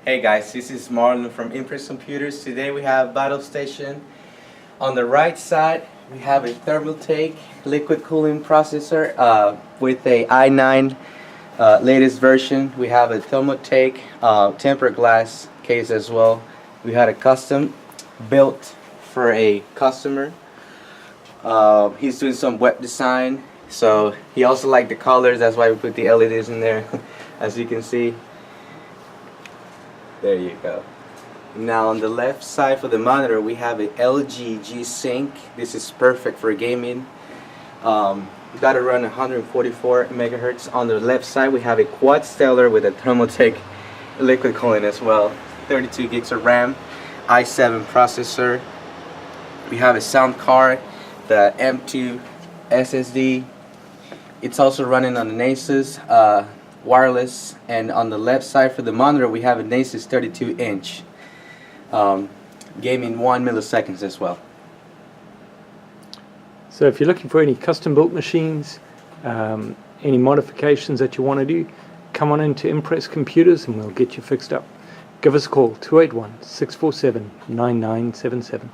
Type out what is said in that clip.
Hey guys, this is Marlon from Impress Computers. Today we have Battle Station. On the right side we have a Thermaltake liquid cooling processor with a i9 latest version. We have a Thermaltake tempered glass case as well. We had a custom built for a customer. He's doing some web design, so he also liked the colors. That's why we put the LEDs in there. As you can see, there you go. Now on the left side for the monitor we have a LG G-Sync. This is perfect for gaming. You gotta run 144 megahertz. On the left side we have a quad stellar with a Thermaltake liquid cooling as well. 32 gigs of RAM, i7 processor. We have a sound card, the M2 SSD. It's also running on an Asus wireless, and on the left side for the monitor we have an Asus 32-inch gaming 1 milliseconds as well. So if you're looking for any custom built machines, any modifications that you want to do, come on into Impress Computers and we'll get you fixed up. Give us a call, 281-647-9977.